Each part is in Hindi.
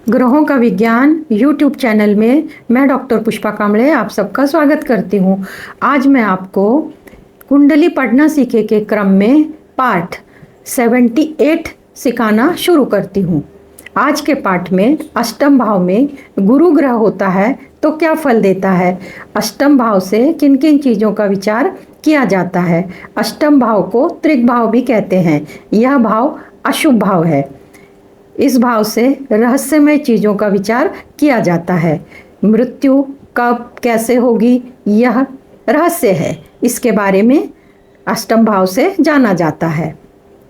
ग्रहों का विज्ञान यूट्यूब चैनल में मैं डॉक्टर पुष्पा कांबळे आप सबका स्वागत करती हूँ। आज मैं आपको कुंडली पढ़ना सीखे के क्रम में पाठ 78 सिखाना शुरू करती हूँ। आज के पाठ में अष्टम भाव में गुरु ग्रह होता है तो क्या फल देता है, अष्टम भाव से किन किन चीज़ों का विचार किया जाता है। अष्टम भाव को त्रिक भाव भी कहते हैं। यह भाव अशुभ भाव है। इस भाव से रहस्यमय चीज़ों का विचार किया जाता है। मृत्यु कब कैसे होगी यह रहस्य है, इसके बारे में अष्टम भाव से जाना जाता है।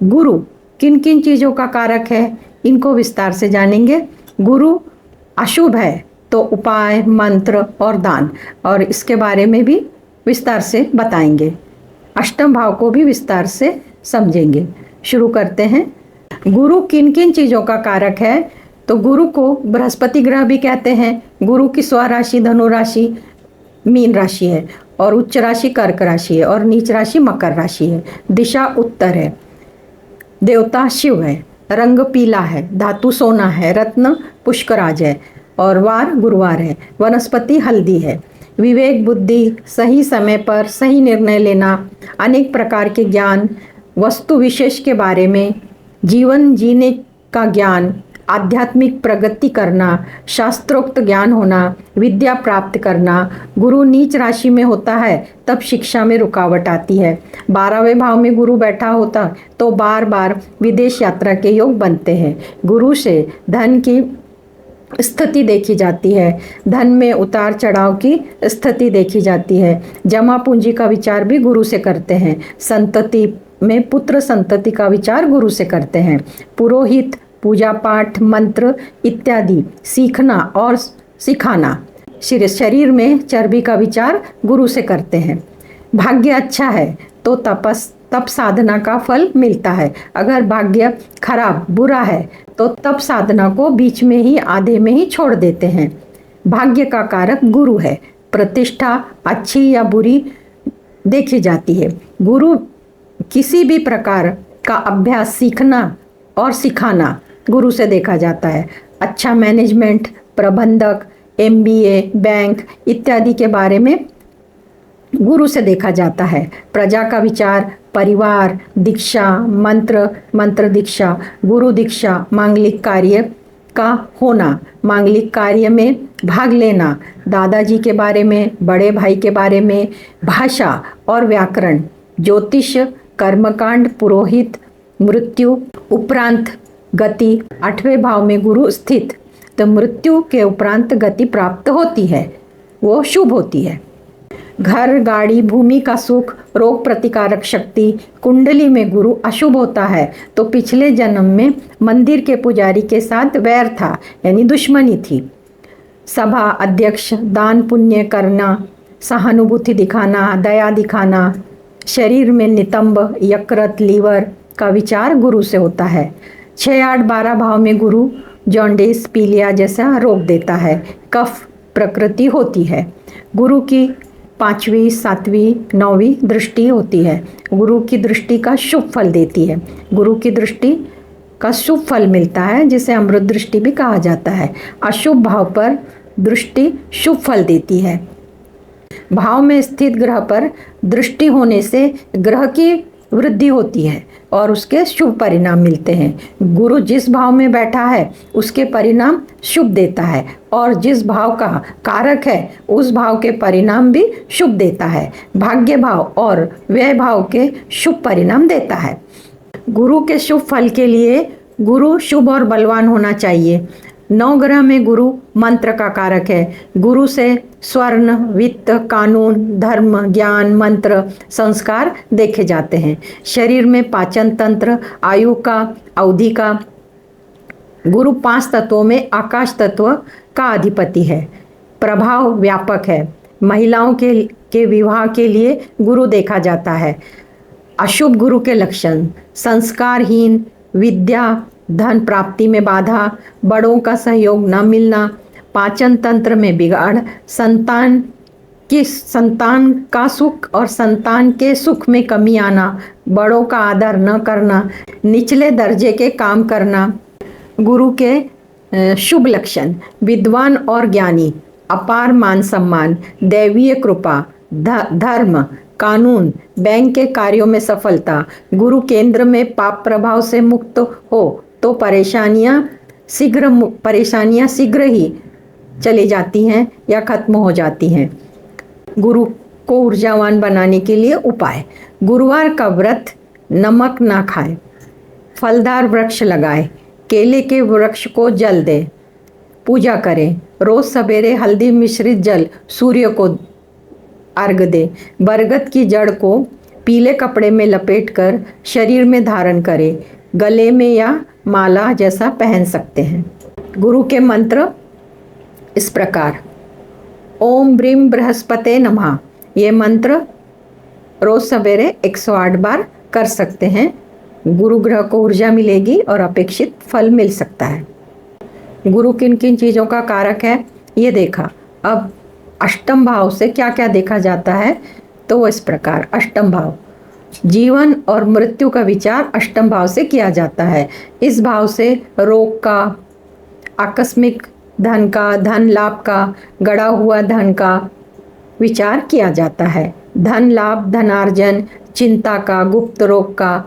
गुरु किन किन चीज़ों का कारक है इनको विस्तार से जानेंगे। गुरु अशुभ है तो उपाय, मंत्र और दान, और इसके बारे में भी विस्तार से बताएंगे। अष्टम भाव को भी विस्तार से समझेंगे। शुरू करते हैं। गुरु किन किन चीज़ों का कारक है, तो गुरु को बृहस्पति ग्रह भी कहते हैं। गुरु की स्वराशि धनु राशि मीन राशि है और उच्च राशि कर्क राशि है और नीच राशि मकर राशि है। दिशा उत्तर है। देवता शिव है। रंग पीला है। धातु सोना है। रत्न पुष्कराज है और वार गुरुवार है। वनस्पति हल्दी है। विवेक बुद्धि, सही समय पर सही निर्णय लेना, अनेक प्रकार के ज्ञान, वस्तु विशेष के बारे में, जीवन जीने का ज्ञान, आध्यात्मिक प्रगति करना, शास्त्रोक्त ज्ञान होना, विद्या प्राप्त करना। गुरु नीच राशि में होता है तब शिक्षा में रुकावट आती है। 12वें भाव में गुरु बैठा होता तो बार बार विदेश यात्रा के योग बनते हैं। गुरु से धन की स्थिति देखी जाती है। धन में उतार चढ़ाव की स्थिति देखी जाती है। जमा पूंजी का विचार भी गुरु से करते हैं। संतति में पुत्र संतति का विचार गुरु से करते हैं। पुरोहित, पूजा पाठ, मंत्र इत्यादि सीखना और सिखाना। शरीर में चर्बी का विचार गुरु से करते हैं। भाग्य अच्छा है तो तप साधना का फल मिलता है। अगर भाग्य खराब बुरा है तो तप साधना को बीच में ही आधे में ही छोड़ देते हैं। भाग्य का कारक गुरु है। प्रतिष्ठा अच्छी या बुरी देखी जाती है। गुरु किसी भी प्रकार का अभ्यास सीखना और सिखाना गुरु से देखा जाता है। अच्छा मैनेजमेंट, प्रबंधक, MBA, बैंक इत्यादि के बारे में गुरु से देखा जाता है। प्रजा का विचार, परिवार, दीक्षा, मंत्र दीक्षा, गुरु दीक्षा, मांगलिक कार्य का होना, मांगलिक कार्य में भाग लेना, दादाजी के बारे में, बड़े भाई के बारे में, भाषा और व्याकरण, ज्योतिष, कर्मकांड, पुरोहित, मृत्यु उपरांत गति। 8वें भाव में गुरु स्थित तो मृत्यु के उपरांत गति प्राप्त होती है, वो शुभ होती है। घर, गाड़ी, भूमि का सुख, रोग प्रतिकारक शक्ति। कुंडली में गुरु अशुभ होता है तो पिछले जन्म में मंदिर के पुजारी के साथ वैर था, यानी दुश्मनी थी। सभा अध्यक्ष, दान पुण्य करना, सहानुभूति दिखाना, दया दिखाना। शरीर में नितंब, यकृत, लीवर का विचार गुरु से होता है। 6, 8, 12 भाव में गुरु जॉन्डिस, पीलिया जैसा रोग देता है। कफ प्रकृति होती है। गुरु की 5वीं, 7वीं, 9वीं दृष्टि होती है। गुरु की दृष्टि का शुभ फल देती है। गुरु की दृष्टि का शुभ फल मिलता है जिसे अमृत दृष्टि भी कहा जाता है। अशुभ भाव पर दृष्टि शुभ फल देती है। भाव में स्थित ग्रह पर दृष्टि होने से ग्रह की वृद्धि होती है और उसके शुभ परिणाम मिलते हैं। गुरु जिस भाव में बैठा है उसके परिणाम शुभ देता है और जिस भाव का कारक है उस भाव के परिणाम भी शुभ देता है। भाग्य भाव और व्यय भाव के शुभ परिणाम देता है। गुरु के शुभ फल के लिए गुरु शुभ और बलवान होना चाहिए। 9 ग्रह में गुरु मंत्र का कारक है। गुरु से स्वर्ण, वित्त, कानून, धर्म, ज्ञान, मंत्र, संस्कार देखे जाते हैं। शरीर में पाचन तंत्र, आयु का, अवधि का। गुरु 5 तत्वों में आकाश तत्व का अधिपति है। प्रभाव व्यापक है। महिलाओं के विवाह के लिए गुरु देखा जाता है। अशुभ गुरु के लक्षण: संस्कारहीन, विद्या धन प्राप्ति में बाधा, बड़ों का सहयोग न मिलना, पाचन तंत्र में बिगाड़, संतान का सुख और संतान के सुख में कमी आना, बड़ों का आदर न करना, निचले दर्जे के काम करना। गुरु के शुभ लक्षण, विद्वान और ज्ञानी, अपार मान सम्मान, दैवीय कृपा, धर्म, कानून, बैंक के कार्यों में सफलता, गुरु केंद्र में पाप प्रभाव से मुक्त हो तो परेशानियां शीघ्र ही चली जाती हैं या खत्म हो जाती हैं। गुरु को ऊर्जावान बनाने के लिए उपाय, गुरुवार का व्रत, नमक ना खाए, फलदार वृक्ष लगाए, केले के वृक्ष को जल दे, पूजा करें, रोज सवेरे हल्दी मिश्रित जल सूर्य को अर्घ दे, बरगद की जड़ को पीले कपड़े में लपेटकर शरीर में धारण करें, गले में या माला जैसा पहन सकते हैं। गुरु के मंत्र इस प्रकार, ओम ब्रीम बृहस्पते नमः, ये मंत्र रोज सवेरे 108 बार कर सकते हैं। गुरु ग्रह को ऊर्जा मिलेगी और अपेक्षित फल मिल सकता है। गुरु किन किन चीज़ों का कारक है ये देखा। अब अष्टम भाव से क्या क्या देखा जाता है, तो इस प्रकार, अष्टम भाव, जीवन और मृत्यु का विचार अष्टम भाव से किया जाता है। इस भाव से रोग का, आकस्मिक धन का, धन लाभ का, गड़ा हुआ धन का विचार किया जाता है। धन लाभ, धनार्जन, चिंता का, गुप्त रोग का,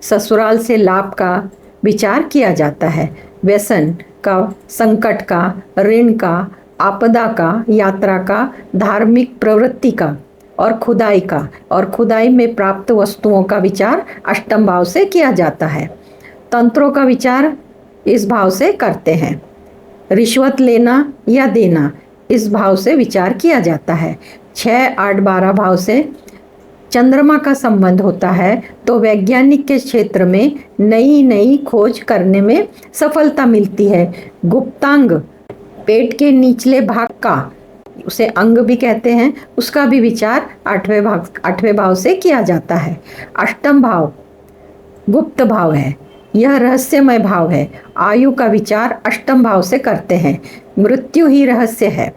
ससुराल से लाभ का विचार किया जाता है। व्यसन का, संकट का, ऋण का, आपदा का, यात्रा का, धार्मिक प्रवृत्ति का और खुदाई में प्राप्त वस्तुओं का विचार अष्टम भाव से किया जाता है। तंत्रों का विचार इस भाव से करते हैं। रिश्वत लेना या देना इस भाव से विचार किया जाता है। 6, 8, 12 भाव से चंद्रमा का संबंध होता है तो वैज्ञानिक के क्षेत्र में नई खोज करने में सफलता मिलती है। गुप्तांग, पेट के निचले भाग का, उसे अंग भी कहते हैं, उसका भी विचार 8वें भाव से किया जाता है। अष्टम भाव गुप्त भाव है, यह रहस्यमय भाव है। आयु का विचार अष्टम भाव से करते हैं। मृत्यु ही रहस्य है।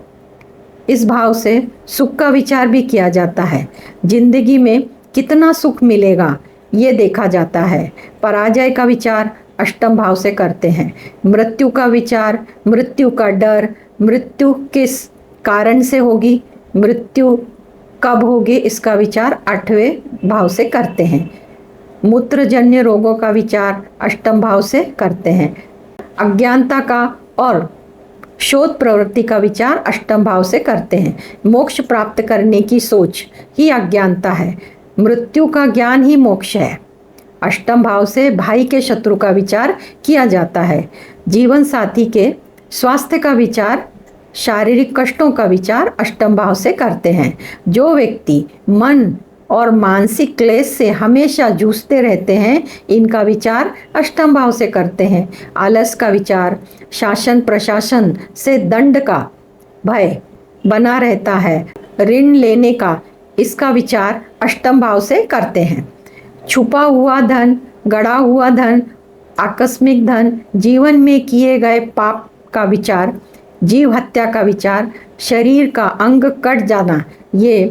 इस भाव से सुख का विचार भी किया जाता है। जिंदगी में कितना सुख मिलेगा ये देखा जाता है। पराजय का विचार अष्टम भाव से करते हैं। मृत्यु का विचार, मृत्यु का डर, मृत्यु किस कारण से होगी, मृत्यु कब होगी, इसका विचार 8वें भाव से करते हैं। मूत्रजन्य रोगों का विचार अष्टम भाव से करते हैं। अज्ञानता का और शोध प्रवृत्ति का विचार अष्टम भाव से करते हैं। मोक्ष प्राप्त करने की सोच ही अज्ञानता है। मृत्यु का ज्ञान ही मोक्ष है। अष्टम भाव से भाई के शत्रु का विचार किया जाता है। जीवन साथी के स्वास्थ्य का विचार, शारीरिक कष्टों का विचार अष्टम भाव से करते हैं। जो व्यक्ति मन और मानसिक क्लेश से हमेशा जूझते रहते हैं, इनका विचार अष्टम भाव से करते हैं। आलस का विचार, शासन प्रशासन से दंड का भय बना रहता है। ऋण लेने का, इसका विचार अष्टम भाव से करते हैं। छुपा हुआ धन, गड़ा हुआ धन, आकस्मिक धन, जीवन में किए गए पाप का विचार, जीव हत्या का विचार, शरीर का अंग कट जाना, ये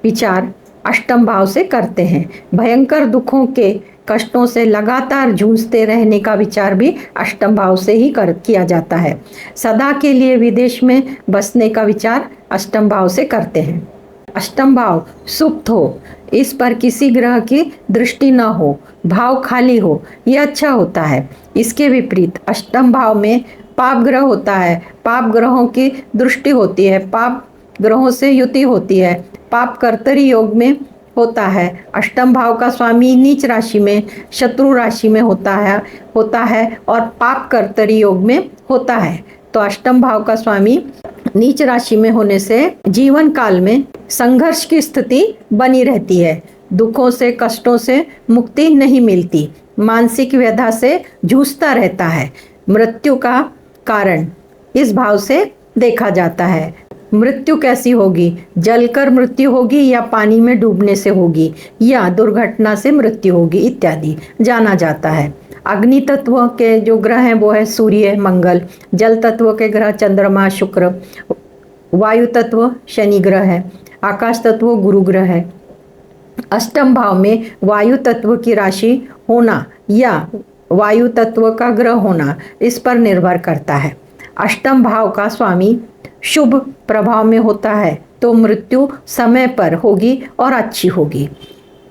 विचार अष्टम भाव से करते हैं। भयंकर दुखों के कष्टों से लगातार जूझते रहने का विचार भी अष्टम भाव से ही किया जाता है। सदा के लिए विदेश में बसने का विचार अष्टम भाव से करते हैं। अष्टम भाव सुप्त हो, इस पर किसी ग्रह की दृष्टि न हो, भाव खाली हो, यह अच्छा होता है। इसके विपरीत अष्टम भाव में पाप ग्रह होता है, पाप ग्रहों की दृष्टि होती है, पाप ग्रहों से युति होती है, पाप कर्तरी योग में होता है। अष्टम भाव का स्वामी नीच राशि में, शत्रु राशि में होता है और पाप कर्तरी योग में होता है। तो अष्टम भाव का स्वामी नीच राशि में होने से जीवन काल में संघर्ष की स्थिति बनी रहती है। दुखों से, कष्टों से मुक्ति नहीं मिलती, मानसिक व्यथा से जूझता रहता है। मृत्यु का कारण इस भाव से देखा जाता है। मृत्यु कैसी होगी, जलकर मृत्यु होगी या पानी में डूबने से होगी या दुर्घटना से मृत्यु होगी इत्यादि जाना जाता है। अग्नि तत्व के जो ग्रह हैं वो है सूर्य, मंगल। जल तत्व के ग्रह चंद्रमा, शुक्र। वायु तत्व शनि ग्रह है। आकाश तत्व गुरु ग्रह है। अष्टम भाव में वायु तत्व की राशि होना या वायु तत्व का ग्रह होना, इस पर निर्भर करता है। अष्टम भाव का स्वामी शुभ प्रभाव में होता है तो मृत्यु समय पर होगी और अच्छी होगी,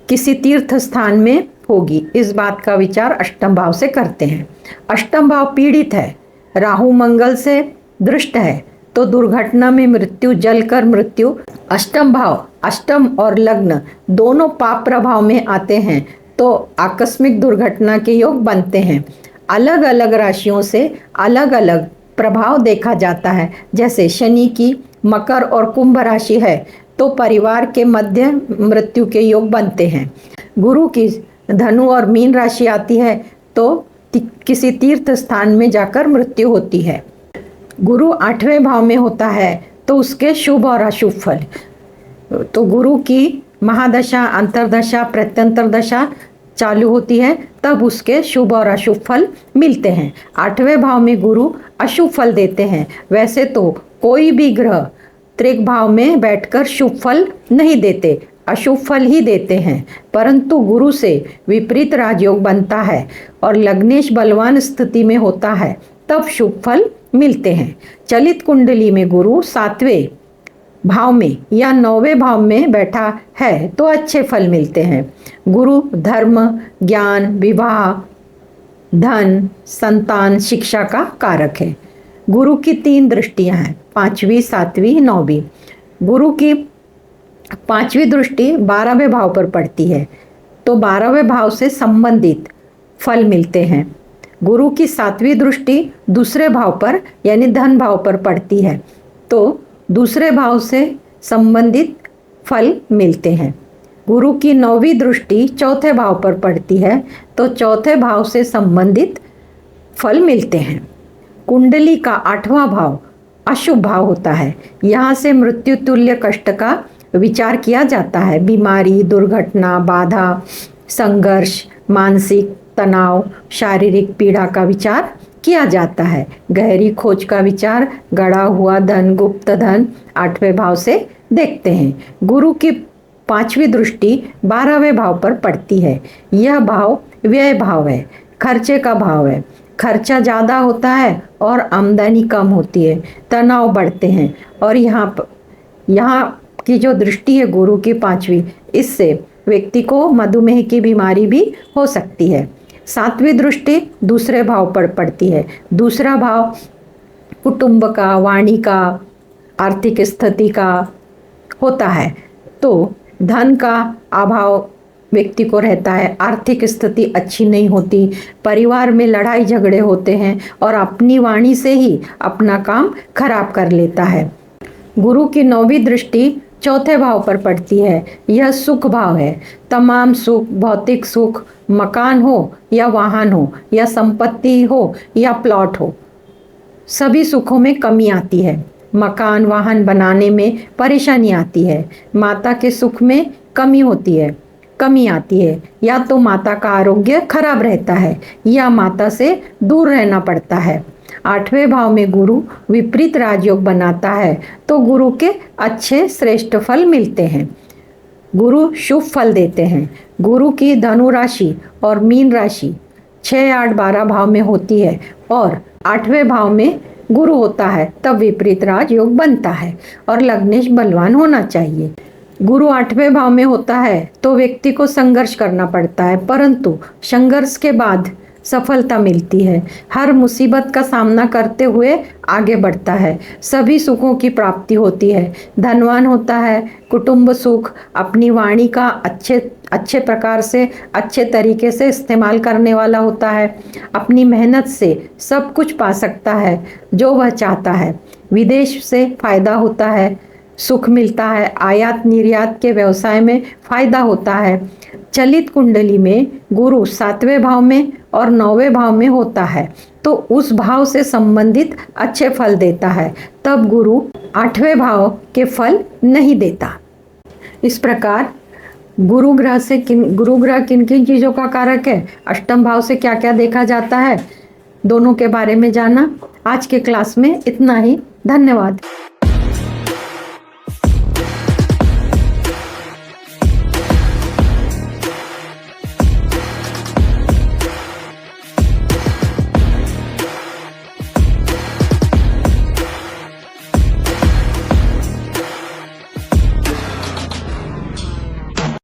किसी तीर्थ स्थान में होगी। इस बात का विचार अष्टम भाव से करते हैं। अष्टम भाव पीड़ित है, राहु मंगल से दृष्ट है तो दुर्घटना में मृत्यु, जलकर मृत्यु। अष्टम भाव, अष्टम और लग्न दोनों पाप प्रभाव में आते हैं तो आकस्मिक दुर्घटना के योग बनते हैं। अलग अलग राशियों से अलग अलग प्रभाव देखा जाता है। जैसे शनि की मकर और कुंभ राशि है तो परिवार के मध्य मृत्यु के योग बनते हैं। गुरु की धनु और मीन राशि आती है तो किसी तीर्थ स्थान में जाकर मृत्यु होती है। गुरु 8वें भाव में होता है तो उसके शुभ और अशुभ फल, तो गुरु की महादशा, अंतरदशा, प्रत्यंतर दशा चालू होती है तब उसके शुभ और अशुभ फल मिलते हैं। 8वें भाव में गुरु अशुभ फल देते हैं। वैसे तो कोई भी ग्रह त्रिक भाव में बैठकर शुभ फल नहीं देते, अशुभ फल ही देते हैं, परंतु गुरु से विपरीत राजयोग बनता है और लग्नेश बलवान स्थिति में होता है तब शुभ फल मिलते हैं। चलित कुंडली में गुरु 7वें भाव में या 9वें भाव में बैठा है तो अच्छे फल मिलते हैं। गुरु धर्म, ज्ञान, विवाह, धन, संतान, शिक्षा का कारक है। गुरु की 3 दृष्टियां हैं, 5वीं, 7वीं, 9वीं। गुरु की 5वीं दृष्टि 12वें भाव पर पड़ती है तो 12वें भाव से संबंधित फल मिलते हैं। गुरु की 7वीं दृष्टि दूसरे भाव पर यानी धन भाव पर पड़ती है तो दूसरे भाव से संबंधित फल मिलते हैं। गुरु की 9वीं दृष्टि चौथे भाव पर पड़ती है तो चौथे भाव से संबंधित फल मिलते हैं। कुंडली का 8वां भाव अशुभ भाव होता है। यहाँ से मृत्यु तुल्य कष्ट का विचार किया जाता है। बीमारी, दुर्घटना, बाधा, संघर्ष, मानसिक तनाव, शारीरिक पीड़ा का विचार किया जाता है। गहरी खोज का विचार गड़ा हुआ धन, गुप्त धन 8वें भाव से देखते हैं। गुरु की 5वीं दृष्टि 12वें भाव पर पड़ती है। यह भाव व्यय भाव है, खर्चे का भाव है। खर्चा ज़्यादा होता है और आमदनी कम होती है, तनाव बढ़ते हैं। और यहाँ की जो दृष्टि है गुरु की 5वीं, इससे व्यक्ति को मधुमेह की बीमारी भी हो सकती है। 7वीं दृष्टि दूसरे भाव पर पड़ती है। दूसरा भाव कुटुंब का, वाणी का, आर्थिक स्थिति का होता है तो धन का अभाव व्यक्ति को रहता है, आर्थिक स्थिति अच्छी नहीं होती, परिवार में लड़ाई झगड़े होते हैं और अपनी वाणी से ही अपना काम खराब कर लेता है। गुरु की 9वीं दृष्टि चौथे भाव पर पड़ती है। यह सुख भाव है। तमाम सुख, भौतिक सुख, मकान हो या वाहन हो या संपत्ति हो या प्लॉट हो, सभी सुखों में कमी आती है। मकान, वाहन बनाने में परेशानी आती है। माता के सुख में कमी आती है या तो माता का आरोग्य खराब रहता है या माता से दूर रहना पड़ता है। 8वें भाव में गुरु विपरीत राजयोग बनाता है तो गुरु के अच्छे श्रेष्ठ फल मिलते हैं। गुरु शुभ फल देते हैं। गुरु की धनु राशि और मीन राशि 6, 8, 12 भाव में होती है और 8वें भाव में गुरु होता है तब विपरीत राजयोग बनता है और लग्नेश बलवान होना चाहिए। गुरु 8वें भाव में होता है तो व्यक्ति को संघर्ष करना पड़ता है, परंतु संघर्ष के बाद सफलता मिलती है। हर मुसीबत का सामना करते हुए आगे बढ़ता है। सभी सुखों की प्राप्ति होती है। धनवान होता है, कुटुंब सुख, अपनी वाणी का अच्छे प्रकार से, अच्छे तरीके से इस्तेमाल करने वाला होता है। अपनी मेहनत से सब कुछ पा सकता है जो वह चाहता है। विदेश से फायदा होता है, सुख मिलता है। आयात निर्यात के व्यवसाय में फायदा होता है। चलित कुंडली में गुरु 7वें भाव में और 9वें भाव में होता है तो उस भाव से संबंधित अच्छे फल देता है, तब गुरु 8वें भाव के फल नहीं देता। इस प्रकार गुरु ग्रह किन किन चीज़ों का कारक है, अष्टम भाव से क्या क्या देखा जाता है, दोनों के बारे में जाना। आज के क्लास में इतना ही। धन्यवाद।